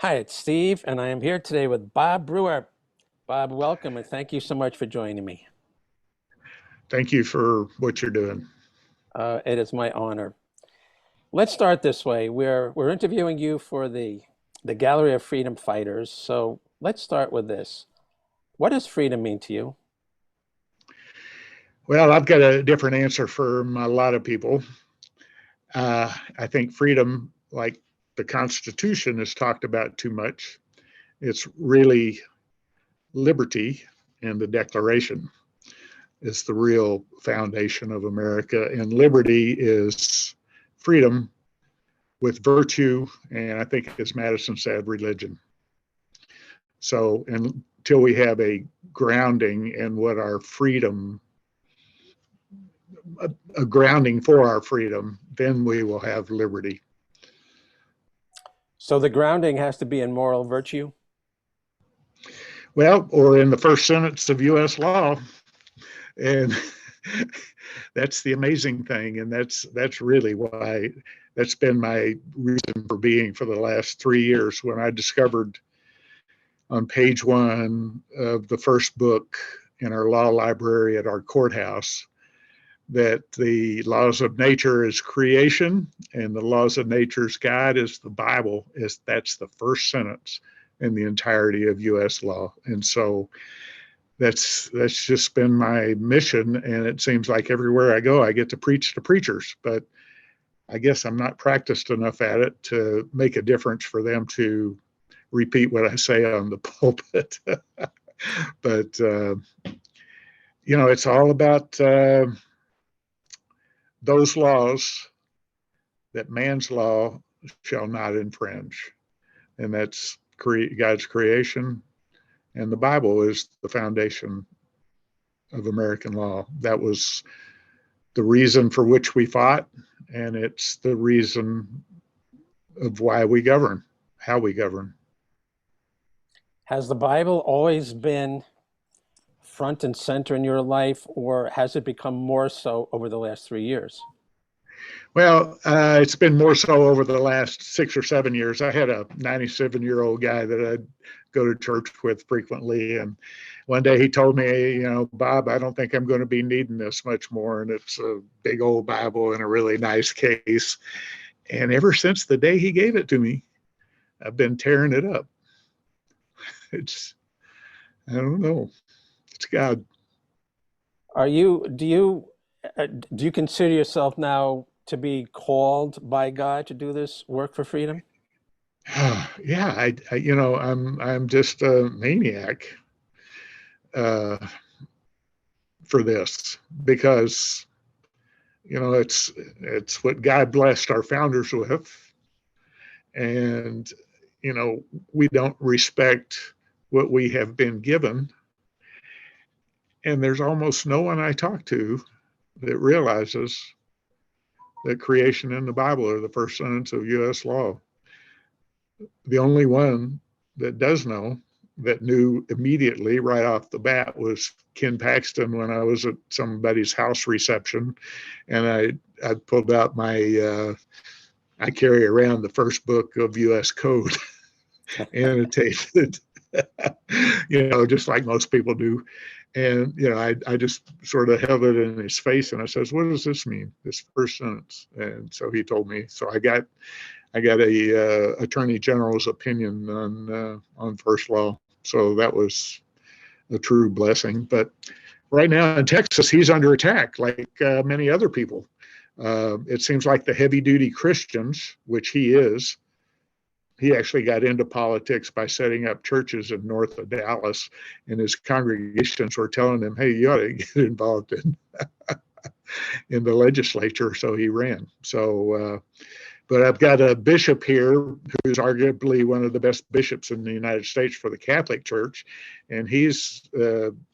Hi, it's Steve, and I am here today with Bob Brewer. Bob, welcome, and thank you so much for joining me. Thank you for what you're doing. It is my honor. Let's start this way. We're interviewing you for the Gallery of Freedom Fighters. So let's start with this. What does freedom mean to you? Well, I've got a different answer from a lot of people. I think freedom, like the Constitution, is talked about too much. It's really liberty, and the Declaration is the real foundation of America. And liberty is freedom with virtue, and I think, as Madison said, religion. So until we have a grounding in what our freedom, a grounding for our freedom, then we will have liberty. So the grounding has to be in moral virtue. Well, or in the first sentence of U.S. law, and that's the amazing thing, and that's really why that's been my reason for being for the last 3 years. When I discovered on page 1 of the first book in our law library at our courthouse that the laws of nature is creation and the laws of nature's God is the Bible, that's the first sentence in the entirety of U.S. law. And so that's just been my mission, and it seems like everywhere I go I get to preach to preachers, but I guess I'm not practiced enough at it to make a difference for them to repeat what I say on the pulpit. But it's all about those laws that man's law shall not infringe. And that's God's creation. And the Bible is the foundation of American law. That was the reason for which we fought. And it's the reason of why we govern, how we govern. Has the Bible always been front and center in your life, or has it become more so over the last 3 years? Well, it's been more so over the last 6 or 7 years. I had a 97-year-old guy that I'd go to church with frequently. And one day he told me, Bob, I don't think I'm going to be needing this much more. And it's a big old Bible in a really nice case. And ever since the day he gave it to me, I've been tearing it up. I don't know. It's God. Do you consider yourself now to be called by God to do this work for freedom? Yeah, I'm just a maniac uh, for this because it's what God blessed our founders with, and we don't respect what we have been given, and there's almost no one I talk to that realizes that creation and the Bible are the first sentence of U.S. law. The only one that does know, that knew immediately right off the bat, was Ken Paxton when I was at somebody's house reception, and I pulled out my I carry around the first book of U.S. Code annotated, just like most people do. And I just sort of held it in his face, and I says, "What does this mean? This first sentence?" And so he told me. So I got a attorney general's opinion on first law. So that was a true blessing. But right now in Texas, he's under attack, like many other people. It seems like the heavy duty Christians, which he is, he actually got into politics by setting up churches in north of Dallas, and his congregations were telling him, "Hey, you ought to get involved in the legislature." So he ran. But I've got a bishop here who's arguably one of the best bishops in the United States for the Catholic Church, and he's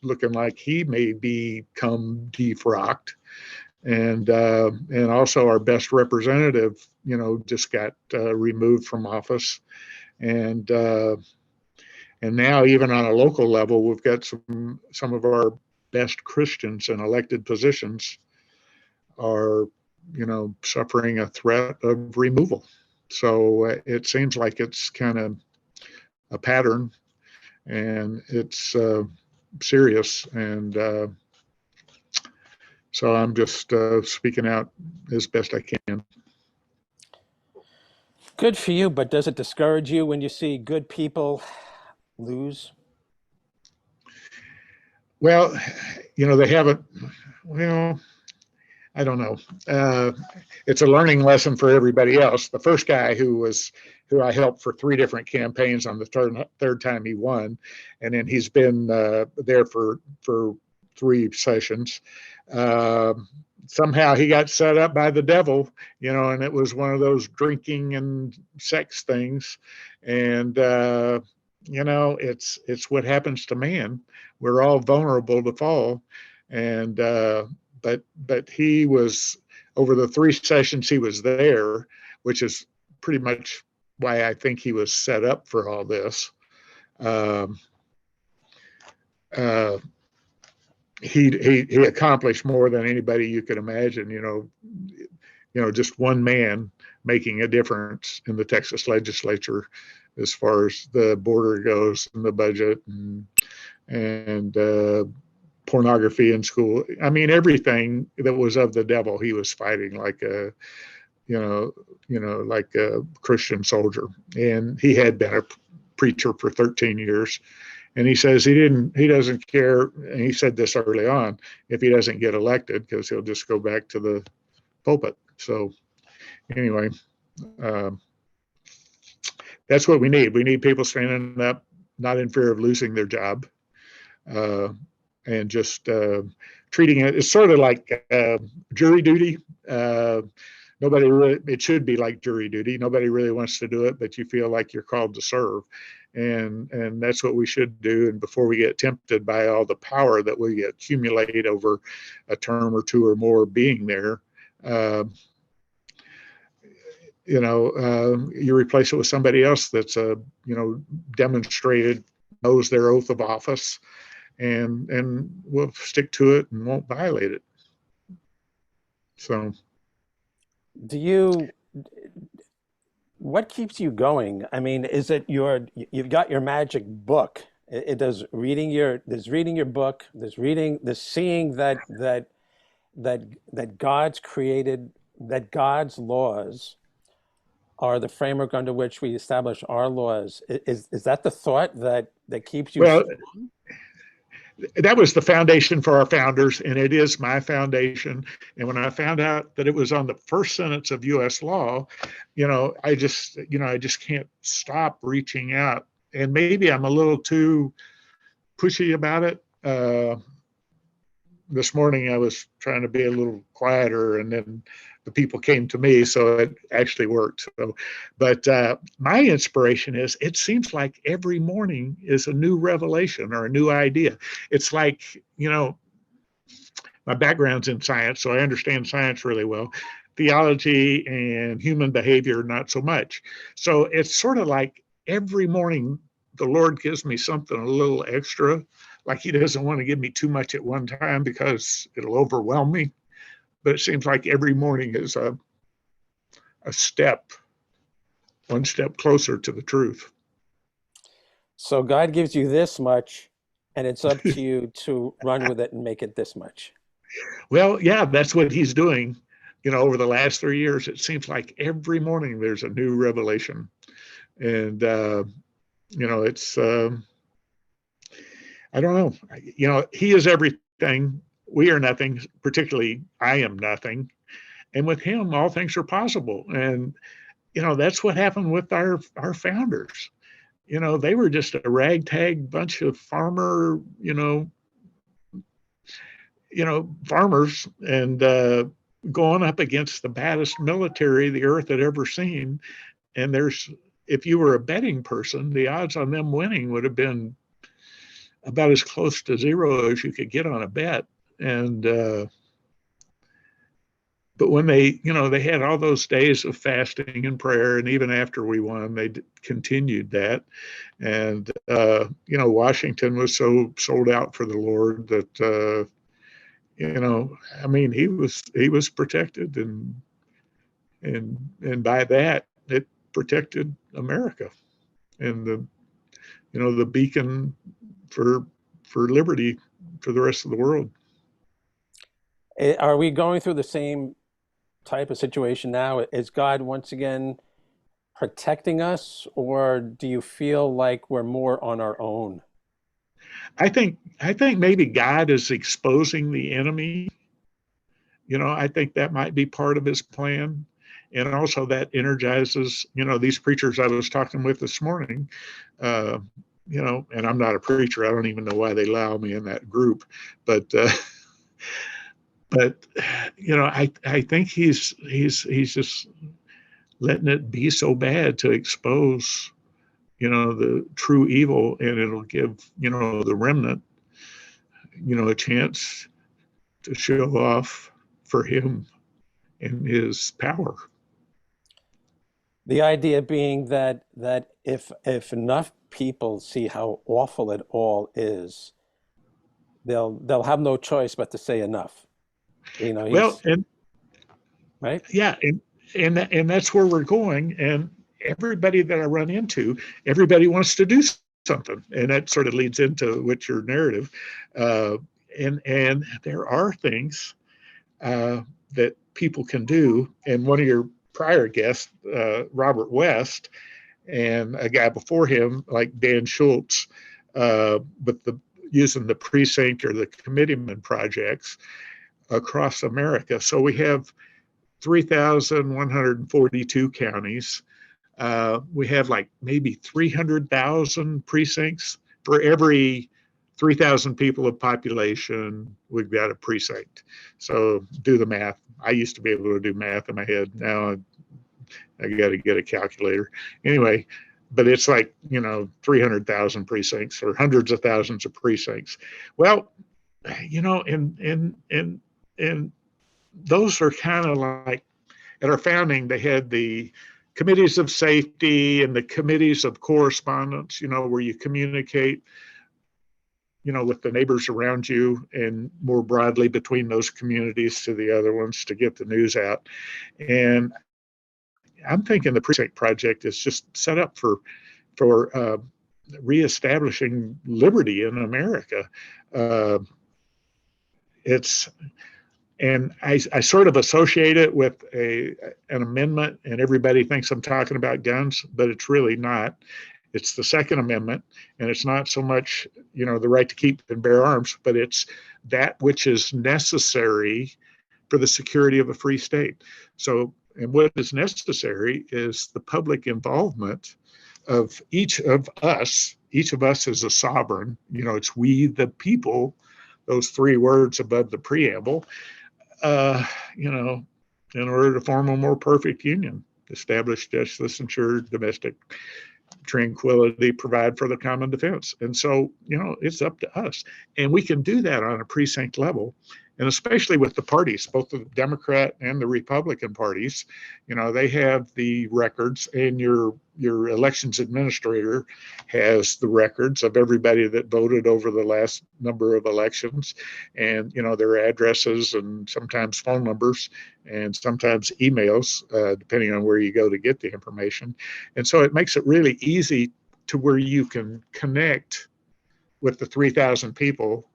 looking like he may become defrocked. And also our best representative, just got removed from office, and now even on a local level, we've got some of our best Christians in elected positions are suffering a threat of removal. So it seems like it's kind of a pattern, and it's serious. And so I'm just speaking out as best I can. Good for you, but does it discourage you when you see good people lose? Well, they haven't. Well, I don't know. It's a learning lesson for everybody else. The first guy who I helped for 3 different campaigns on the third time he won, and then he's been there for 3 sessions. Uh, Somehow he got set up by the devil, and it was one of those drinking and sex things, and it's what happens to man. We're all vulnerable to fall, and but he was, over the 3 sessions he was there, which is pretty much why I think he was set up for all this. Um, uh, he accomplished more than anybody you could imagine. Just one man making a difference in the Texas legislature as far as the border goes and the budget and pornography in school. I mean, everything that was of the devil, he was fighting like a, like a Christian soldier. And he had been a preacher for 13 years. And he says he doesn't care. And he said this early on, if he doesn't get elected, because he'll just go back to the pulpit. So anyway, that's what we need. We need people standing up, not in fear of losing their job, and just treating it. It's sort of like jury duty. It should be like jury duty. Nobody really wants to do it, but you feel like you're called to serve. And that's what we should do. And before we get tempted by all the power that we accumulate over a term or 2 or more being there, you replace it with somebody else that's demonstrated, knows their oath of office, and will stick to it and won't violate it. So, What keeps you going? I mean, is it you've got your magic book? Does reading your book, there's seeing that God's created, that God's laws are the framework under which we establish our laws. Is that the thought that keeps you well, strong? that was the foundation for our founders, and it is my foundation. And when I found out that it was on the first sentence of U.S. law, I just can't stop reaching out. And maybe I'm a little too pushy about it. This morning I was trying to be a little quieter, and then the people came to me, so it actually worked. So, but my inspiration is, it seems like every morning is a new revelation or a new idea. It's like, my background's in science, so I understand science really well. Theology and human behavior, not so much. So it's sort of like every morning the Lord gives me something a little extra. Like he doesn't want to give me too much at one time because it'll overwhelm me. But it seems like every morning is a step, one step closer to the truth. So God gives you this much, and it's up to you to run with it and make it this much. Well, yeah, that's what he's doing. Over the last 3 years, it seems like every morning there's a new revelation. And, it's, I don't know. He is everything. We are nothing, particularly I am nothing. And with him, all things are possible. And, that's what happened with our founders. They were just a ragtag bunch of farmers, and going up against the baddest military the earth had ever seen. And if you were a betting person, the odds on them winning would have been about as close to 0 as you could get on a bet. And but when they had all those days of fasting and prayer, and even after we won, they continued that. And Washington was so sold out for the Lord that I mean, he was protected, and by that it protected America. And the beacon for liberty for the rest of the world. Are we going through the same type of situation now? Is God once again protecting us, or do you feel like we're more on our own? I think maybe God is exposing the enemy. I think that might be part of his plan. And also that energizes, these preachers I was talking with this morning, uh, and I'm not a preacher. I don't even know why they allow me in that group, but, but, I think he's just letting it be so bad to expose, the true evil, and it'll give, the remnant, a chance to show off for him and his power. The idea being that if enough people see how awful it all is, they'll have no choice but to say enough. Well, He's and right. yeah, and that's where we're going. And everybody that I run into, everybody wants to do something, and that sort of leads into what your narrative. Uh, and there are things that people can do. And one of your prior guests, Robert West, and a guy before him like Dan Schultz, with the using the precinct or the committeeman projects across America. So we have 3,142 counties. We have like maybe 300,000 precincts. For every 3,000 people of population, we've got a precinct. So do the math. I used to be able to do math in my head. Now I got to get a calculator. Anyway, but it's like, 300,000 precincts or hundreds of thousands of precincts. Well, and those are kind of like, at our founding, they had the committees of safety and the committees of correspondence, where you communicate, with the neighbors around you and more broadly between those communities to the other ones to get the news out. And I'm thinking the precinct project is just set up for reestablishing liberty in America. Uh, it's and I sort of associate it with an amendment, and everybody thinks I'm talking about guns, but it's really not. It's the Second Amendment, and it's not so much, the right to keep and bear arms, but it's that which is necessary for the security of a free state. So, and what is necessary is the public involvement of each of us. Each of us is a sovereign. It's we, the people, those three words above the preamble, uh, in order to form a more perfect union, establish justice, ensure domestic tranquility, provide for the common defense. And so, it's up to us. And we can do that on a precinct level. And especially with the parties, both the Democrat and the Republican parties, they have the records, and your elections administrator has the records of everybody that voted over the last number of elections, and their addresses and sometimes phone numbers and sometimes emails, depending on where you go to get the information. And so it makes it really easy to where you can connect with the 3,000 people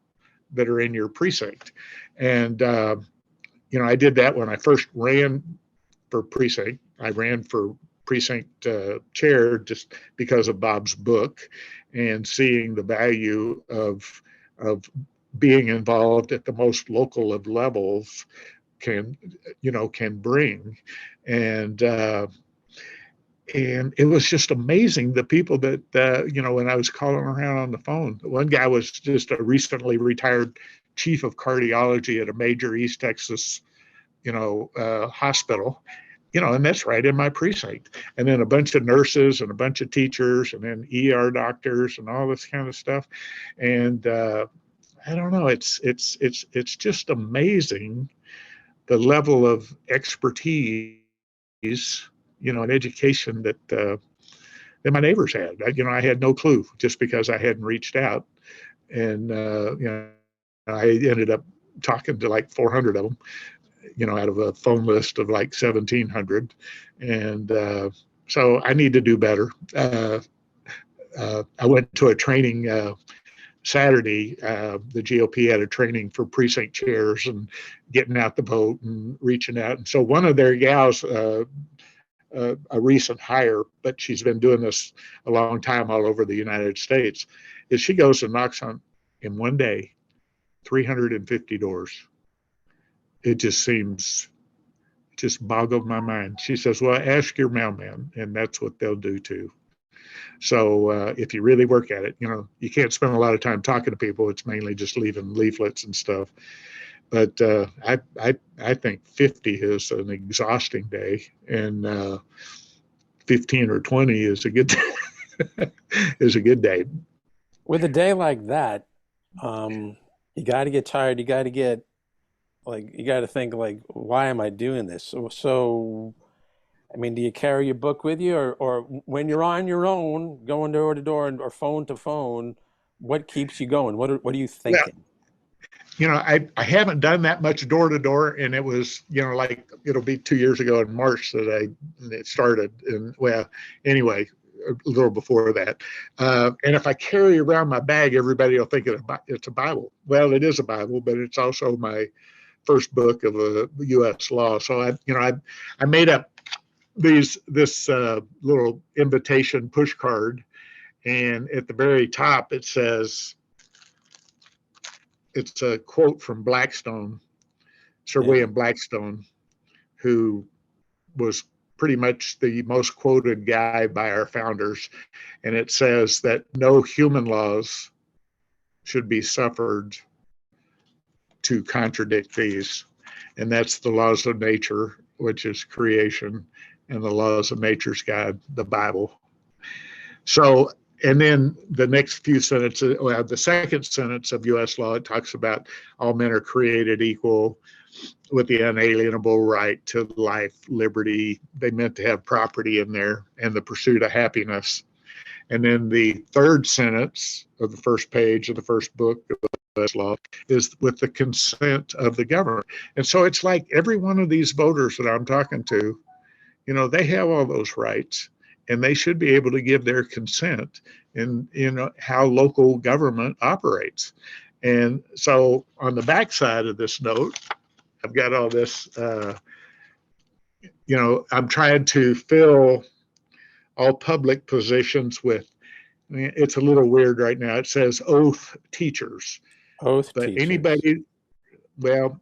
that are in your precinct. And, I did that when I first ran for precinct. I ran for precinct chair just because of Bob's book and seeing the value of being involved at the most local of levels can bring. And it was just amazing, the people that when I was calling around on the phone. One guy was just a recently retired chief of cardiology at a major East Texas hospital, and that's right in my precinct. And then a bunch of nurses and a bunch of teachers and then ER doctors and all this kind of stuff. And I don't know, it's just amazing the level of expertise, and education that my neighbors had. I had no clue just because I hadn't reached out. And, I ended up talking to like 400 of them, out of a phone list of like 1,700. And so I need to do better. I went to a training Saturday. The GOP had a training for precinct chairs and getting out the vote and reaching out. And so one of their gals, a recent hire, but she's been doing this a long time all over the United States, is she goes and knocks on, in one day, 350 doors. It just boggled my mind. She says, well, ask your mailman, and that's what they'll do too. So if you really work at it, you can't spend a lot of time talking to people. It's mainly just leaving leaflets and stuff. But I think 50 is an exhausting day, and 15 or 20 is a good is a good day. With a day like that, you got to get tired. You got to get you got to think like, why am I doing this? So, I mean, do you carry your book with you, or when you're on your own, going door to door or phone to phone, what keeps you going? What are you Well, thinking? I haven't done that much door to door, and it was, like it'll be 2 years ago in March that it started. And well, anyway, a little before that. And if I carry around my bag, everybody will think it's a Bible. Well, it is a Bible, but it's also my first book of U.S. law. So I made up this little invitation push card, and at the very top it says, it's a quote from Blackstone, Sir Yeah. William Blackstone, who was pretty much the most quoted guy by our founders. And it says that no human laws should be suffered to contradict these. And that's the laws of nature, which is creation, and the laws of nature's God, the Bible. So, and then the next few sentences, well, the second sentence of U.S. law, it talks about all men are created equal with the unalienable right to life, liberty. They meant to have property in there, and the pursuit of happiness. And then the third sentence of the first page of the first book of U.S. law is with the consent of the government. And so it's like every one of these voters that I'm talking to, they have all those rights, and they should be able to give their consent in how local government operates. And so on the backside of this note, I've got all this, I'm trying to fill all public positions with, it's a little weird right now. It says oath teachers, Oath but teachers.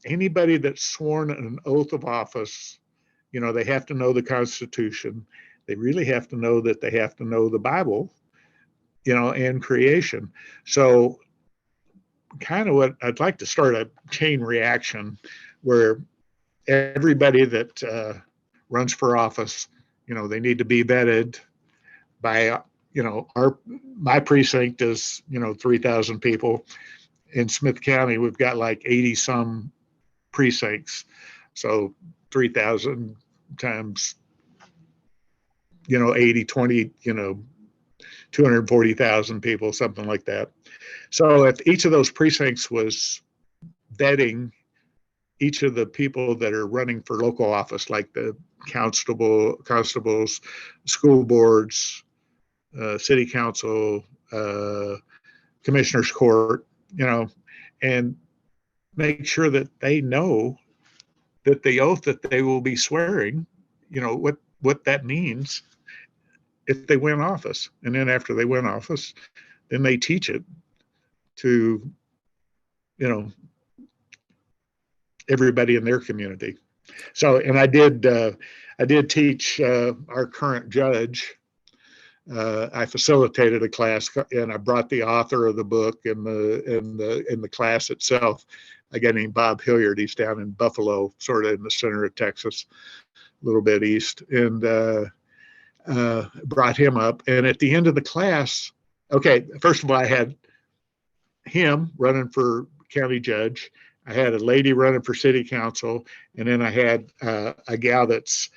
anybody that's sworn an oath of office, they have to know the Constitution. They really have to know that they have to know the Bible, and creation. So kind of what I'd like to start a chain reaction where everybody that runs for office, they need to be vetted by, my precinct is, 3,000 people. In Smith County, we've got like 80 some precincts. So 3,000 times, 80, 20, 240,000 people, something like that. So if each of those precincts was vetting each of the people that are running for local office, like the constables, school boards, city council, commissioner's court, and make sure that they know that the oath that they will be swearing, what that means if they win office. And then after they win office, then they teach it to, everybody in their community. So, and I did teach our current judge. I facilitated a class, and I brought the author of the book in the class itself, a guy named Bob Hilliard. He's down in Buffalo, sort of in the center of Texas, a little bit east, and brought him up. And at the end of the class, okay, first of all, I had him running for county judge. I had a lady running for city council, and then I had a gal that's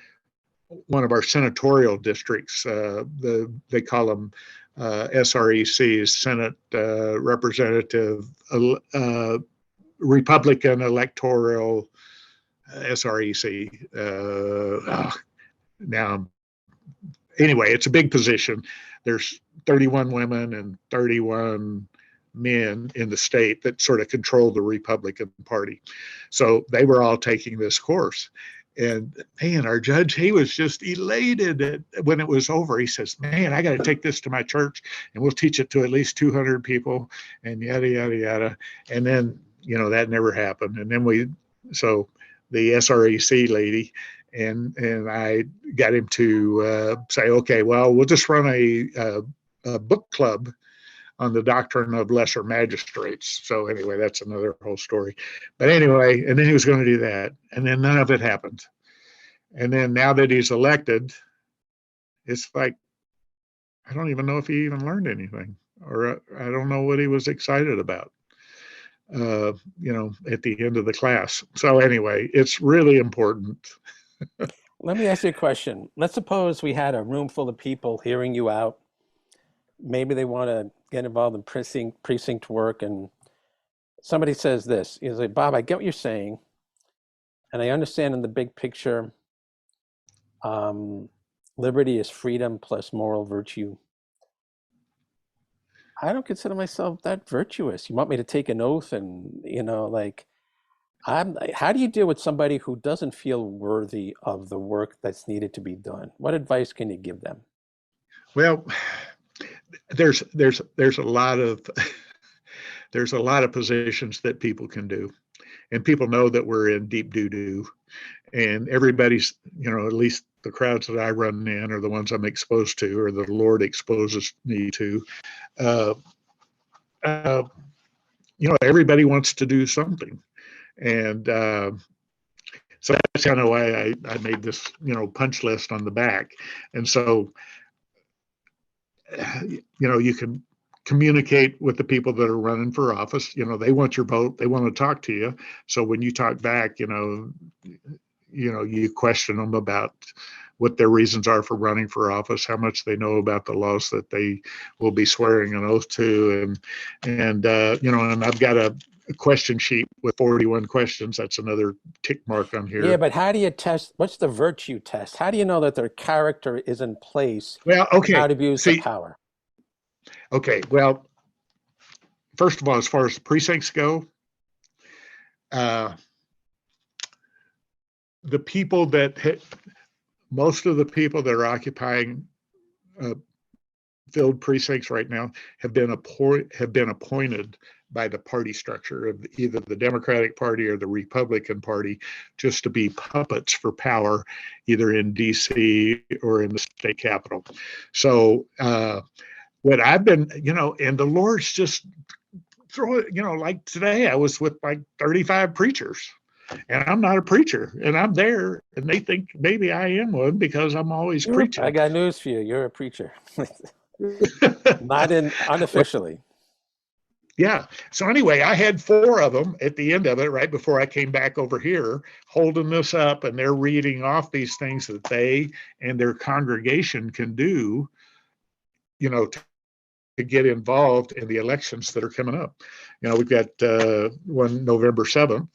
one of our senatorial districts. They call them SRECs, Senate Representative Republican Electoral SREC. Now anyway, it's a big position. There's 31 women and 31 men in the state that sort of control the Republican Party. So they were all taking this course. And man, our judge, he was just elated when it was over. He says, man, I got to take this to my church and we'll teach it to at least 200 people and yada, yada, yada. And then, that never happened. And then so the SREC lady and I got him to say, okay, well, we'll just run a book club on the doctrine of lesser magistrates. So anyway, that's another whole story. But anyway, and then he was going to do that. And then none of it happened. And then now that he's elected, it's like, I don't even know if he even learned anything, or I don't know what he was excited about, at the end of the class. So anyway, it's really important. Let me ask you a question. Let's suppose we had a room full of people hearing you out. Maybe they want to get involved in precinct work, and somebody says this. He's like, Bob, I get what you're saying, and I understand in the big picture, liberty is freedom plus moral virtue. I don't consider myself that virtuous. You want me to take an oath and, how do you deal with somebody who doesn't feel worthy of the work that's needed to be done? What advice can you give them? Well, there's a lot of there's a lot of positions that people can do, and people know that we're in deep doo-doo, and everybody's, at least the crowds that I run in are the ones I'm exposed to, or the Lord exposes me to. Uh, uh, everybody wants to do something, and so that's kind of why I made this, punch list on the back, and so you can communicate with the people that are running for office. They want your vote. They want to talk to you. So when you talk back, you question them about what their reasons are for running for office, how much they know about the laws that they will be swearing an oath to, and I've got a question sheet with 41 questions. That's another tick mark on here. Yeah, but how do you test? What's the virtue test? How do you know that their character is in place? Well, okay. How to abuse the power? Okay. Well, first of all, as far as the precincts go, the people most of the people that are occupying filled precincts right now have been appointed by the party structure of either the Democratic Party or the Republican Party, just to be puppets for power, either in DC or in the state capitol. So what I've been, and the Lord's just like today I was with like 35 preachers. And I'm not a preacher, and I'm there, and they think maybe I am one because I'm always preaching. I got news for you. You're a preacher. Not unofficially. Yeah. So anyway, I had 4 of them at the end of it, right before I came back over here, holding this up, and they're reading off these things that they and their congregation can do, to get involved in the elections that are coming up. We've got one November 7th.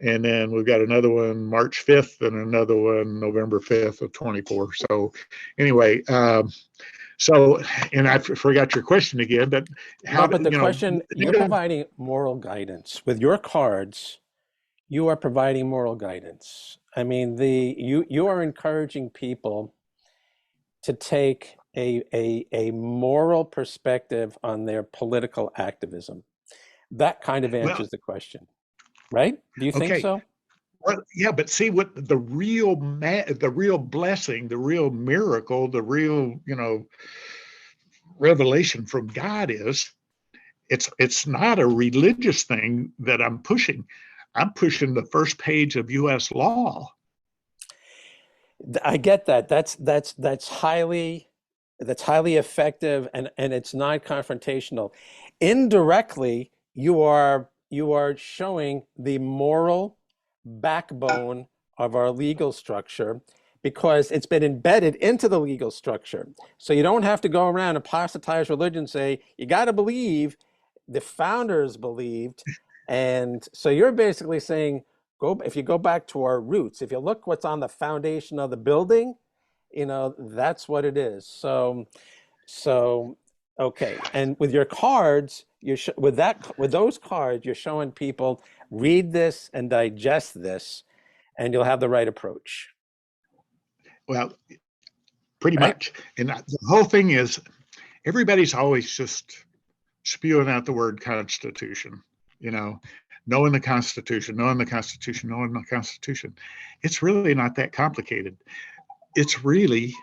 And then we've got another one March 5th and another one November 5th of 24. So anyway, and I forgot your question again, but the question, you're providing moral guidance. With your cards, you are providing moral guidance. I mean, you are encouraging people to take a moral perspective on their political activism. That kind of answers the question. Right? Do you think so? Well, yeah, but see what the real blessing, the real miracle, the real, revelation from God is, it's not a religious thing that I'm pushing. I'm pushing the first page of U.S. law. I get that. That's highly effective, and it's not confrontational. Indirectly, you are showing the moral backbone of our legal structure, because it's been embedded into the legal structure. So you don't have to go around and apostatize religion and say, you got to believe the founders believed. And so you're basically saying, if you go back to our roots, if you look what's on the foundation of the building, That's what it is. So, okay. And with your cards, with those cards, you're showing people, read this and digest this, and you'll have the right approach, Well, pretty right? much. And the whole thing is everybody's always just spewing out the word Constitution, you know, knowing the Constitution, knowing the Constitution, knowing the Constitution. It's really not that complicated. It's really,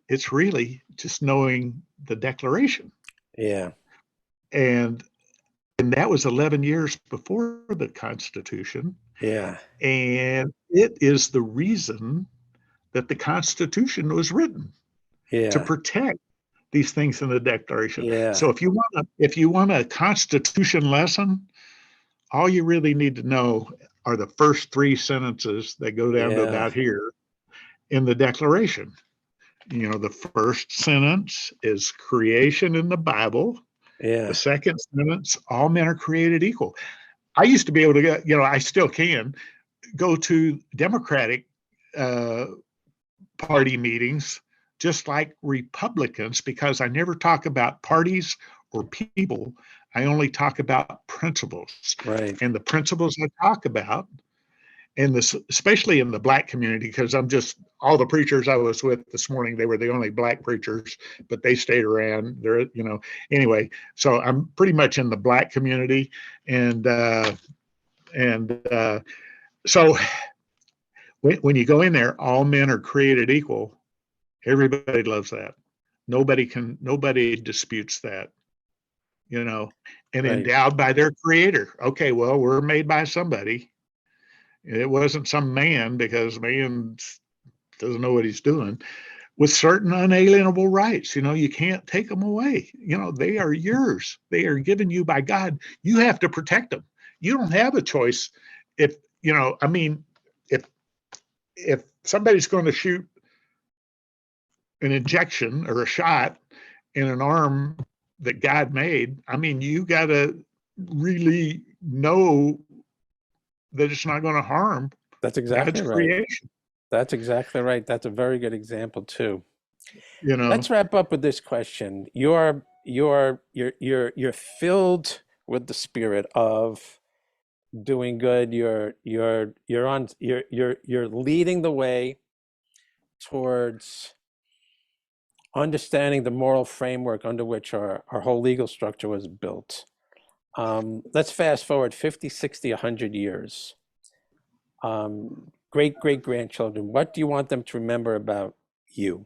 it's really just knowing the Declaration. Yeah, And and that was 11 years before the Constitution. yeah, And it is the reason that the Constitution was written to yeah, protect these things in the Declaration. yeah, So if you want a Constitution lesson, all you really need to know are the first three sentences that go down to yeah, about here in the Declaration. The first sentence is creation in the Bible. The yeah, second sentence, all men are created equal. I used to be able to get, I still can go to Democratic uh, Party meetings just like Republicans because I never talk about parties or people. I only talk about principles. right. And the principles I talk about, and this, especially in the Black community, because I'm just all the preachers I was with this morning, they were the only Black preachers, but they stayed around. Anyway. So I'm pretty much in the Black community, and so when you go in there, all men are created equal. Everybody loves that. Nobody disputes that, and Right. endowed by their creator. Okay, well, we're made by somebody. It wasn't some man because man doesn't know what he's doing with certain unalienable rights. You can't take them away. They are yours. They are given you by God. You have to protect them. You don't have a choice. If if somebody's going to shoot an injection or a shot in an arm that God made, you got to really know that it's not going to harm That's God's exactly right. creation. That's exactly right. That's a very good example too. You know, Let's wrap up with this question. You're filled with the spirit of doing good. You're leading the way towards understanding the moral framework under which our whole legal structure was built. Let's fast forward 50, 60, 100 years. Great great grandchildren. What do you want them to remember about you?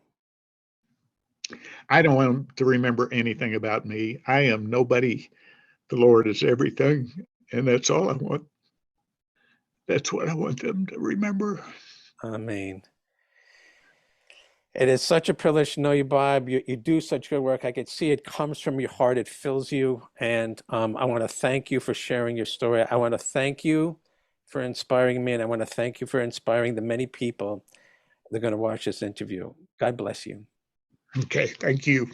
I don't want them to remember anything about me. I am nobody. The Lord is everything. And that's all I want. That's what I want them to remember. Amen. It is such a privilege to know you, Bob. You do such good work. I could see it comes from your heart. It fills you. And I want to thank you for sharing your story. I want to thank you for inspiring me. And I want to thank you for inspiring the many people that are going to watch this interview. God bless you. Okay. Thank you.